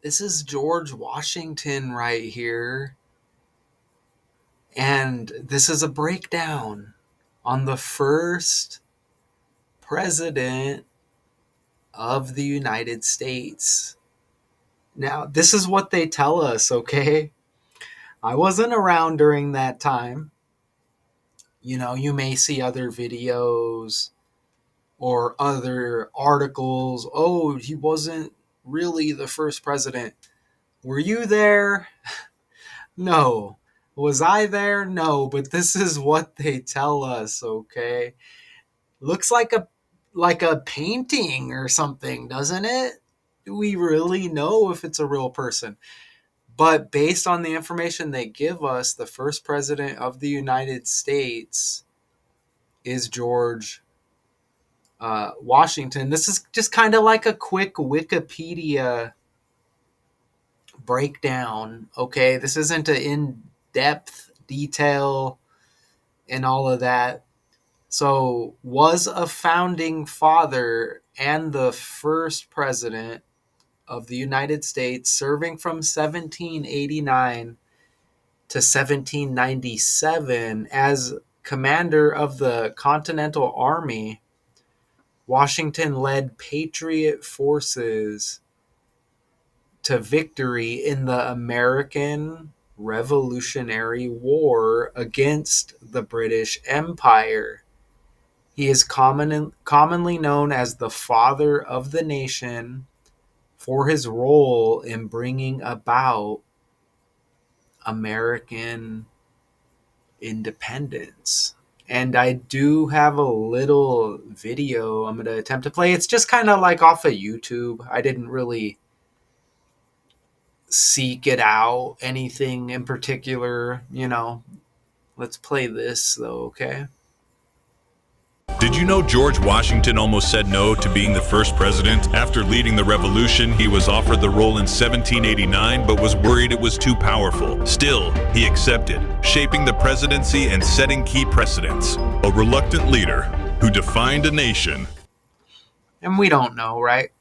This is George Washington right here. And this is a breakdown on the first president of the United States. Now, this is what they tell us, okay? I wasn't around during that time. You may see other videos or other articles. Oh, he wasn't really the first president. Were you there? No. Was I there? No, but this is what they tell us, okay? Looks like a painting or something, doesn't it? Do we really know if it's a real person? But based on the information they give us, the first president of the United States is George Washington. This is just kind of like a quick Wikipedia breakdown, okay? This isn't an in-depth detail and all of that. So, was a founding father and the first president of the United States, serving from 1789 to 1797 as commander of the Continental Army. Washington led Patriot forces to victory in the American Revolutionary War against the British Empire. He is commonly known as the father of the nation for his role in bringing about American independence. And I do have a little video I'm going to attempt to play. It's just kind of like off of YouTube. I didn't really seek it out, anything in particular. Let's play this though, okay? Did you know George Washington almost said no to being the first president? After leading the revolution, he was offered the role in 1789, but was worried it was too powerful. Still, he accepted, shaping the presidency and setting key precedents. A reluctant leader who defined a nation. And we don't know, right?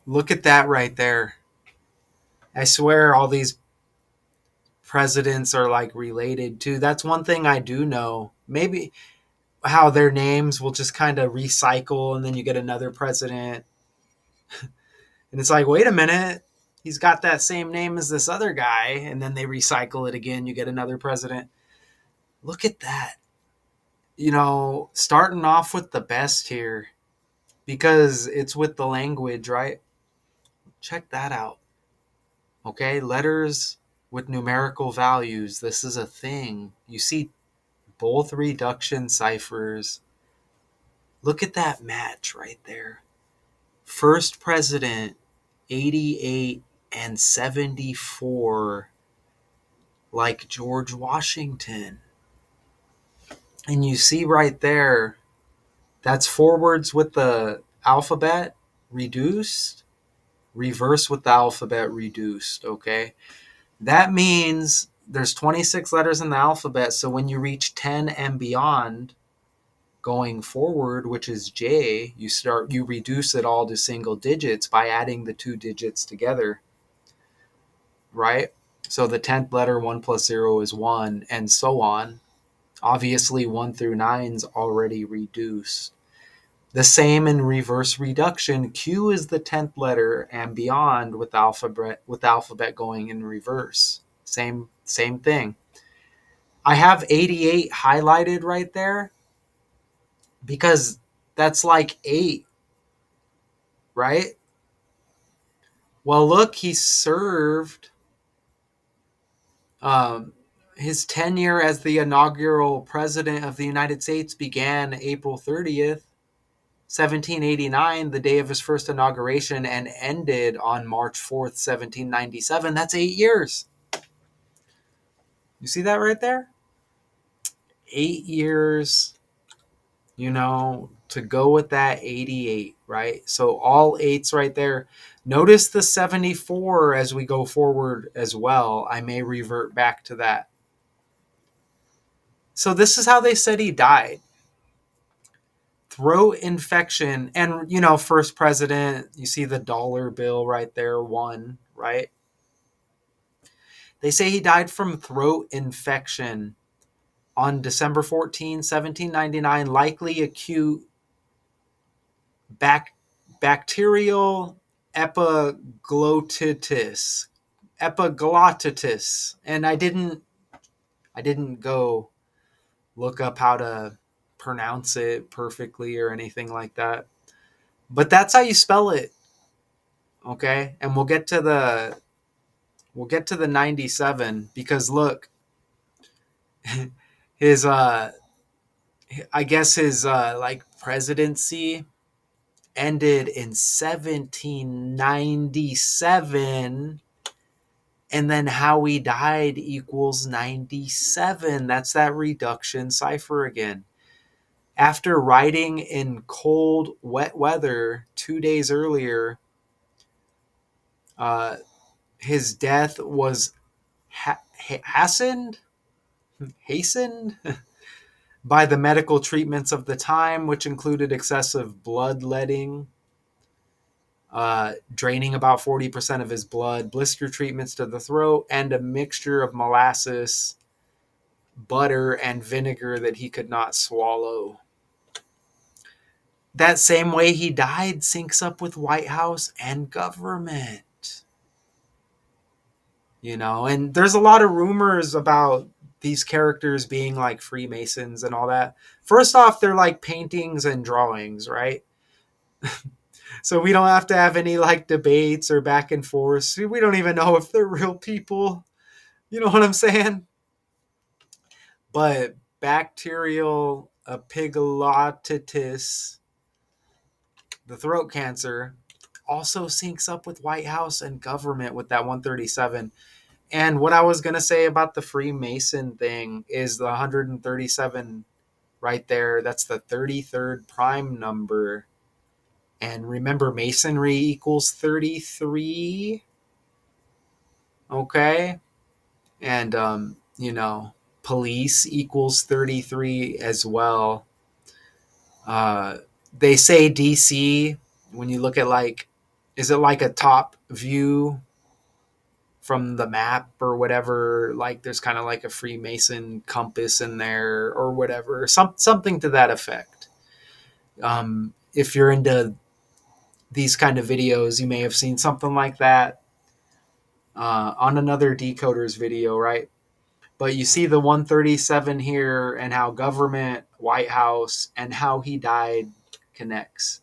Look at that right there. I swear all these presidents are like related to. That's one thing I do know. Maybe how their names will just kind of recycle and then you get another president. And it's like, wait a minute, he's got that same name as this other guy. And then they recycle it again. You get another president. Look at that. Starting off with the best here because it's with the language, right? Check that out. Okay, letters with numerical values. This is a thing. You see both reduction ciphers. Look at that match right there. First president, 88 and 74, like George Washington. And you see right there, that's forwards with the alphabet reduced, reverse with the alphabet reduced, okay? That means there's 26 letters in the alphabet, so when you reach 10 and beyond, going forward, which is J, you reduce it all to single digits by adding the two digits together, right? So the 10th letter, 1 plus 0 is 1, and so on. Obviously, 1 through 9 is already reduced. The same in reverse reduction. Q is the 10th letter and beyond with alphabet going in reverse. Same thing. I have 88 highlighted right there because that's like 8, right? Well, look, he served his tenure as the inaugural president of the United States began April 30th, 1789, the day of his first inauguration, and ended on March 4th, 1797. That's 8 years. You see that right there? 8 years, to go with that 88, right? So all 8s right there. Notice the 74 as we go forward as well. I may revert back to that. So this is how they said he died. throat infection. And, first president, you see the dollar bill right there, one, right? They say he died from throat infection on December 14, 1799, likely acute bacterial epiglottitis. And I didn't go look up how to pronounce it perfectly or anything like that. But that's how you spell it. Okay? And we'll get to the 97 because look, his I guess his like presidency ended in 1797, and then how he died equals 97. That's that reduction cipher again. After riding in cold, wet weather 2 days earlier, his death was hastened by the medical treatments of the time, which included excessive bloodletting, draining about 40% of his blood, blister treatments to the throat, and a mixture of molasses, butter, and vinegar that he could not swallow. That same way he died syncs up with White House and government. And there's a lot of rumors about these characters being like Freemasons and all that. First off, they're like paintings and drawings, right? So we don't have to have any like debates or back and forth. We don't even know if they're real people. You know what I'm saying? But bacterial epiglottitis, the throat cancer, also syncs up with White House and government with that 137. And what I was going to say about the Freemason thing is the 137 right there. That's the 33rd prime number. And remember, Masonry equals 33. Okay. And, police equals 33 as well. They say DC, when you look at like, is it like a top view from the map or whatever? Like there's kind of like a Freemason compass in there or whatever, something to that effect. If you're into these kind of videos, you may have seen something like that on another Decoders video, right? But you see the 137 here and how government, White House, and how he died connects.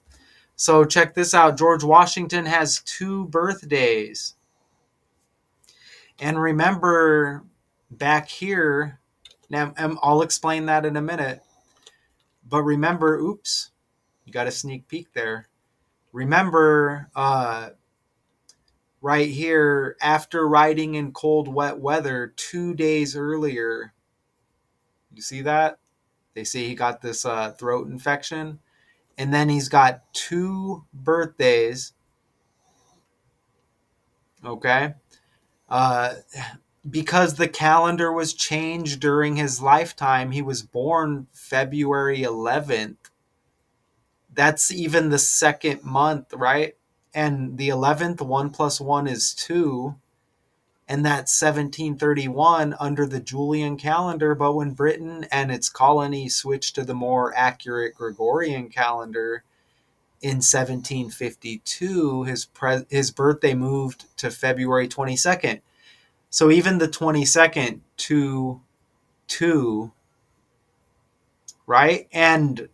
So check this out. George Washington has 2 birthdays. And remember back here, now I'll explain that in a minute. But remember, oops, you got a sneak peek there. Remember, right here, after riding in cold, wet weather 2 days earlier, you see that? They say he got this throat infection. And then he's got 2 birthdays. Okay? Because the calendar was changed during his lifetime, he was born February 11th. That's even the second month, right? And the 11th, 1 plus 1 is 2. And that's 1731 under the Julian calendar. But when Britain and its colonies switched to the more accurate Gregorian calendar in 1752, his birthday moved to February 22nd. So even the 22nd to 2, right? And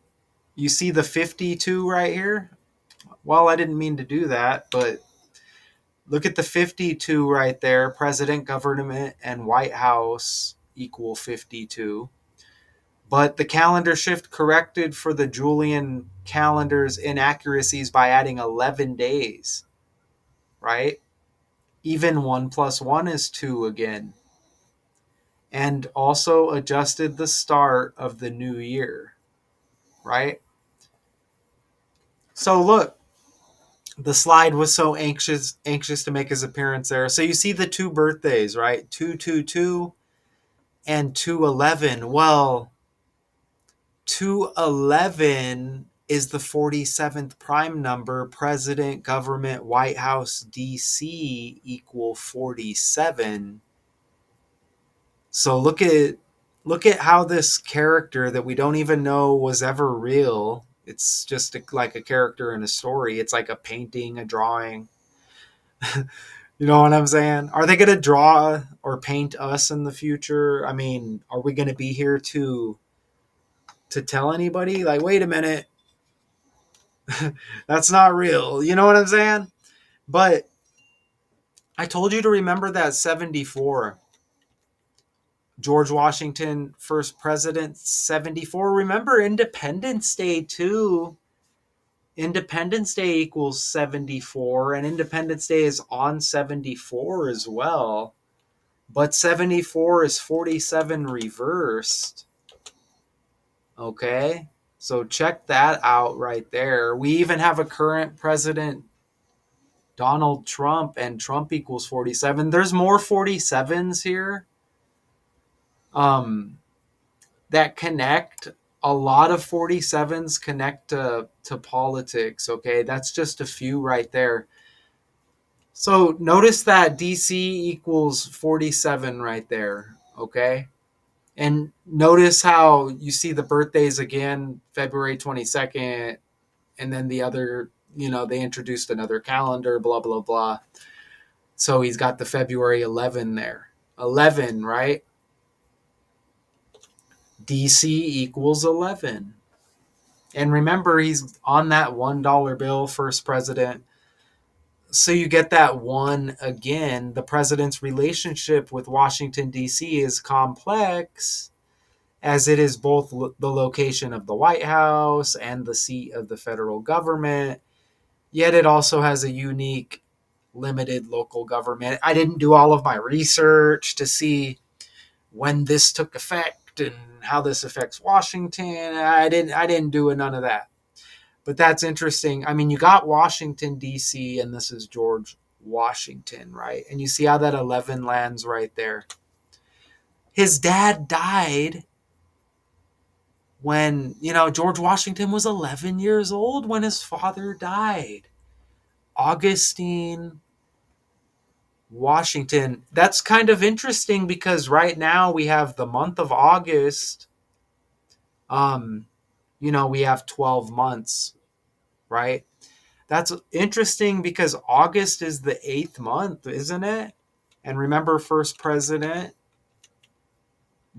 you see the 52 right here? Well, I didn't mean to do that, but look at the 52 right there. President, government, and White House equal 52. But the calendar shift corrected for the Julian calendar's inaccuracies by adding 11 days, right? Even 1 plus 1 is 2 again. And also adjusted the start of the new year, right? So look, the slide was so anxious to make his appearance there. So you see the 2 birthdays, right? 222 and 211. Well, 211 is the 47th prime number, president, government, White House, DC equal 47. So look at how this character that we don't even know was ever real. It's just like a character in a story. It's like a painting, a drawing. You know what I'm saying? Are they going to draw or paint us in the future? I mean, are we going to be here to tell anybody like, wait a minute, that's not real. You know what I'm saying? But I told you to remember that 74. George Washington, first president, 74. Remember Independence Day, too. Independence Day equals 74, and Independence Day is on 74 as well. But 74 is 47 reversed. Okay? So check that out right there. We even have a current president, Donald Trump, and Trump equals 47. There's more 47s here. That connect. A lot of 47s connect to politics, okay? That's just a few right there. So notice that DC equals 47 right there, okay? And notice how you see the birthdays again, February 22nd, and then the other, they introduced another calendar, blah, blah, blah. So he's got the February 11 there. 11, right? DC equals 11. And remember, he's on that $1 bill, first president. So you get that one again. The president's relationship with Washington, D.C. is complex, as it is both the location of the White House and the seat of the federal government. Yet it also has a unique, limited local government. I didn't do all of my research to see when this took effect and how this affects Washington. I didn't do none of that. But that's interesting. I mean, you got Washington, D.C., and this is George Washington, right? And you see how that 11 lands right there. His dad died when, George Washington was 11 years old when his father died. Augustine Washington. That's kind of interesting because right now we have the month of August. We have 12 months, right? That's interesting because August is the 8th month, isn't it? And remember, first president,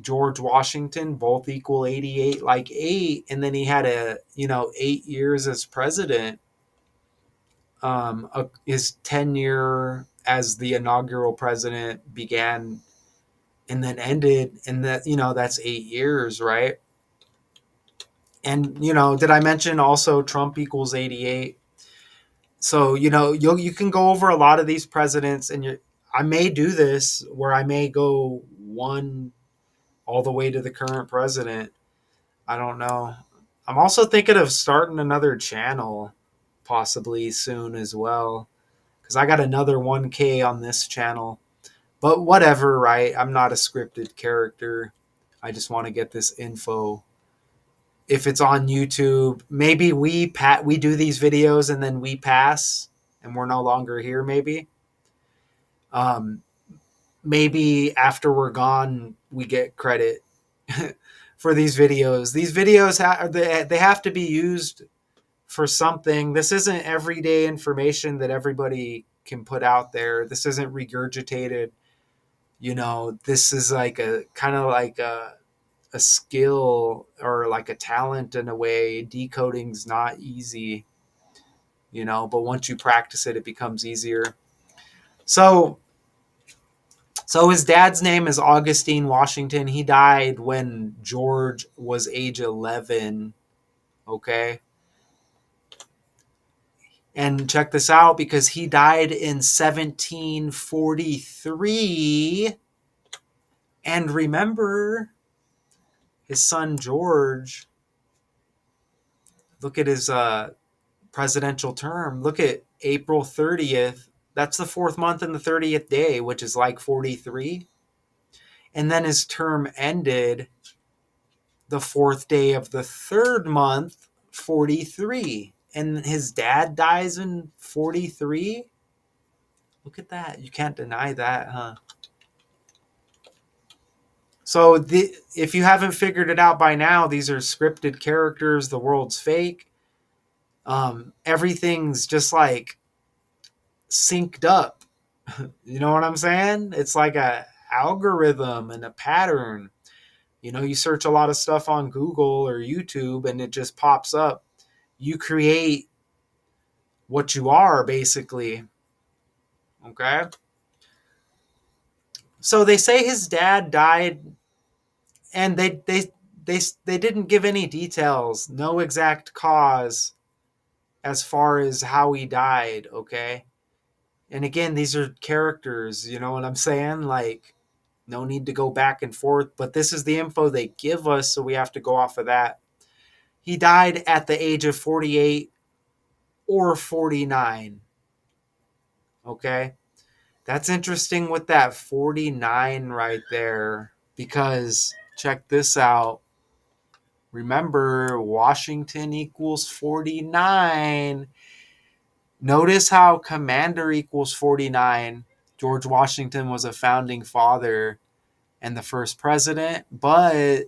George Washington, both equal 88, like 8. And then he had 8 years as president. His tenure as the inaugural president began and then ended. And that's 8 years, right? And, did I mention also Trump equals 88? So, you can go over a lot of these presidents, and I may do this where I may go one all the way to the current president. I don't know. I'm also thinking of starting another channel possibly soon as well, because I got another 1K on this channel. But whatever, right? I'm not a scripted character. I just want to get this info. If it's on YouTube, maybe we do these videos and then we pass and we're no longer here. Maybe after we're gone, we get credit for these videos. These videos they have to be used for something. This isn't everyday information that everybody can put out there. This isn't regurgitated. This is like a kind of like a skill or like a talent in a way. Decoding's not easy, but once you practice it, it becomes easier. So his dad's name is Augustine Washington. He died when George was age 11. Okay. And check this out, because he died in 1743. And remember, his son George, look at his presidential term. Look at April 30th. That's the 4th month and the 30th day, which is like 43. And then his term ended the 4th day of the 3rd month, 43. And his dad dies in 43. Look at that. You can't deny that, huh? So if you haven't figured it out by now, these are scripted characters. The world's fake. Everything's just like synced up. You know what I'm saying? It's like a algorithm and a pattern. You know, you search a lot of stuff on Google or YouTube and it just pops up. You create what you are, basically. Okay? So they say his dad died, and they didn't give any details, no exact cause as far as how he died, okay? And again, these are characters, you know what I'm saying? Like, no need to go back and forth, but this is the info they give us, so we have to go off of that. He died at the age of 48 or 49. Okay? That's interesting with that 49 right there, because check this out. Remember, Washington equals 49. Notice how commander equals 49. George Washington was a founding father and the first president, but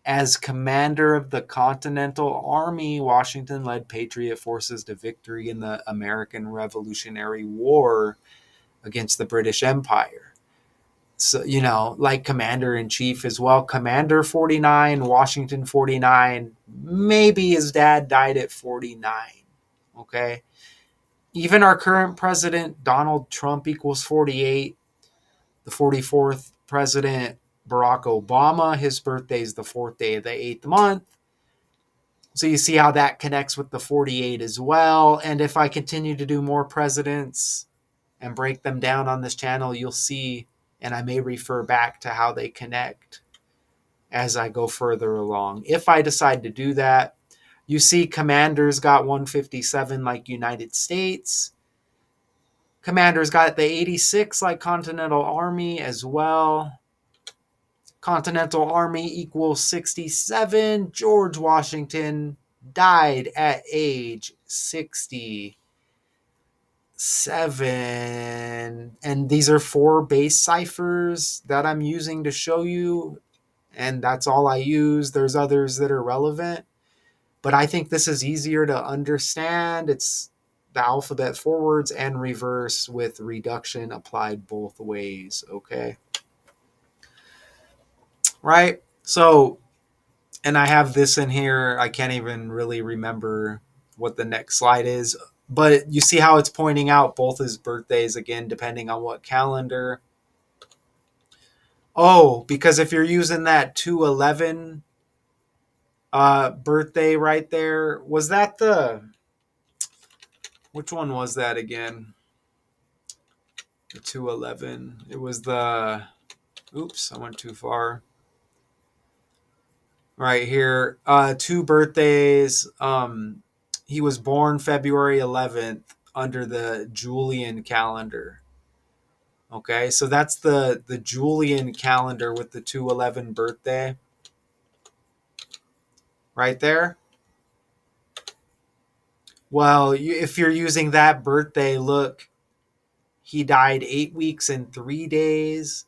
as commander of the Continental Army, Washington led Patriot forces to victory in the American Revolutionary War against the British Empire. So, you know, like commander in chief as well. Commander 49, Washington 49. Maybe his dad died at 49. Okay. Even our current president, Donald Trump, equals 48. The 44th president, Barack Obama, his birthday is the 4th day of the 8th month. So you see how that connects with the 48 as well. And if I continue to do more presidents and break them down on this channel, you'll see, and I may refer back to how they connect as I go further along. If I decide to do that, you see commanders got 157 like United States. Commanders got the 86 like Continental Army as well. Continental Army equals 67. George Washington died at age 67. And these are 4 base ciphers that I'm using to show you. And that's all I use. There's others that are relevant. But I think this is easier to understand. It's the alphabet forwards and reverse with reduction applied both ways. Okay. Right? So, and I have this in here. I can't even really remember what the next slide is. But you see how it's pointing out both his birthdays again, depending on what calendar. Oh, because if you're using that 211 birthday right there, was that which one was that again? The 211. It was oops, I went too far. Right here, 2 birthdays. He was born February 11th under the Julian calendar. Okay, so that's the Julian calendar with the 211 birthday. Right there. Well, if you're using that birthday, look, he died 8 weeks and 3 days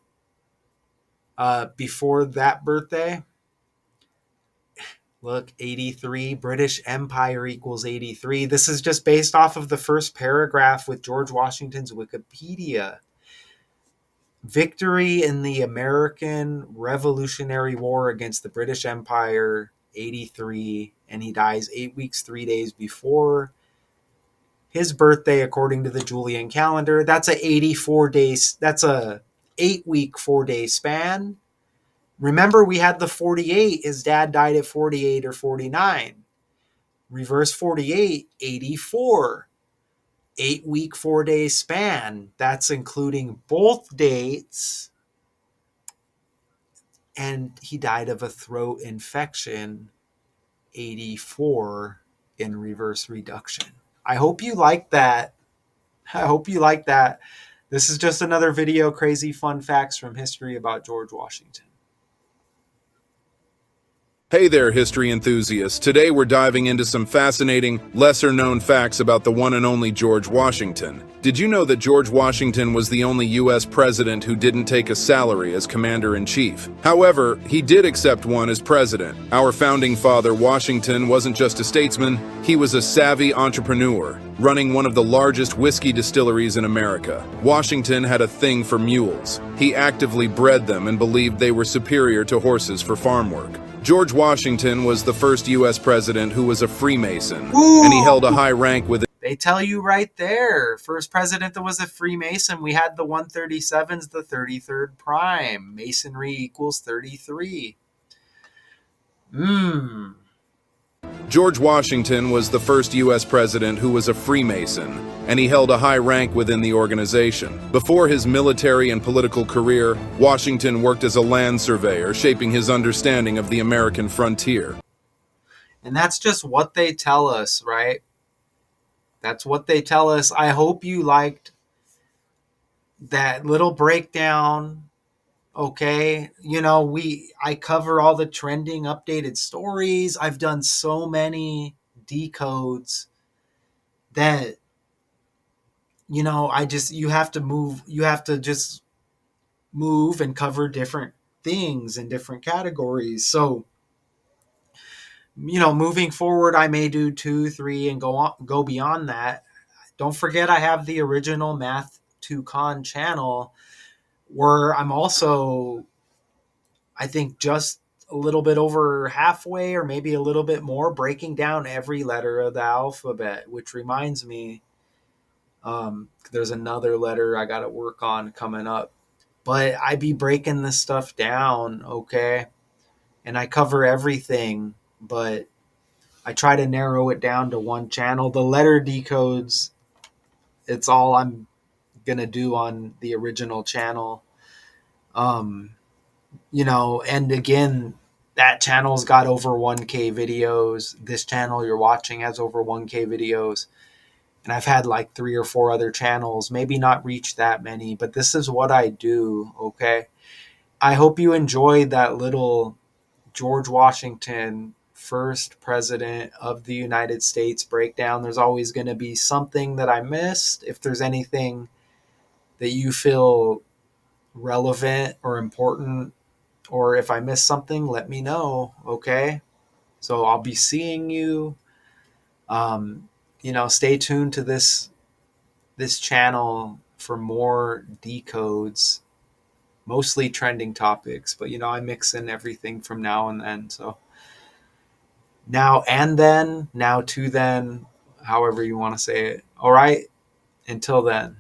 before that birthday. Look, 83, British Empire equals 83. This is just based off of the first paragraph with George Washington's Wikipedia. Victory in the American Revolutionary War against the British Empire, 83, and he dies 8 weeks, 3 days before his birthday, according to the Julian calendar. That's a 84 days. That's a 8-week, 4-day span. Remember, we had the 48. His dad died at 48 or 49. Reverse 48, 84. 8-week, 4-day span. That's including both dates. And he died of a throat infection, 84 in reverse reduction. I hope you like that. I hope you like that. This is just another video, crazy fun facts from history about George Washington. Hey there, history enthusiasts. Today we're diving into some fascinating, lesser-known facts about the one and only George Washington. Did you know that George Washington was the only U.S. president who didn't take a salary as commander-in-chief? However, he did accept one as president. Our founding father, Washington, wasn't just a statesman, he was a savvy entrepreneur, running one of the largest whiskey distilleries in America. Washington had a thing for mules. He actively bred them and believed they were superior to horses for farm work. George Washington was the first U.S. president who was a Freemason, and he held a high rank within. They tell you right there. First president that was a Freemason. We had the 137s, the 33rd prime. Masonry equals 33. George Washington was the first U.S. president who was a Freemason, and he held a high rank within the organization. Before his military and political career, Washington worked as a land surveyor, shaping his understanding of the American frontier. And that's just what they tell us, right? That's what they tell us. I hope you liked that little breakdown. Okay, I cover all the trending updated stories. I've done so many decodes that you have to just move and cover different things in different categories. So moving forward, I may do 2, 3, and go beyond that. Don't forget, I have the original Math to Con channel, where I'm also, I think, just a little bit over halfway or maybe a little bit more, breaking down every letter of the alphabet, which reminds me, there's another letter I got to work on coming up. But I be breaking this stuff down, okay? And I cover everything, but I try to narrow it down to one channel. The letter decodes, it's all I'm going to do on the original channel. And again, that channel's got over 1K videos. This channel you're watching has over 1K videos. And I've had like 3 or 4 other channels, maybe not reach that many, but this is what I do, okay? I hope you enjoyed that little George Washington, first president of the United States breakdown. There's always going to be something that I missed. If there's anything that you feel relevant or important, or if I missed something, let me know, okay? So I'll be seeing you. Stay tuned to this channel for more decodes, mostly trending topics, but I mix in everything from now and then. So now and then, now to then, however you want to say it. All right, until then.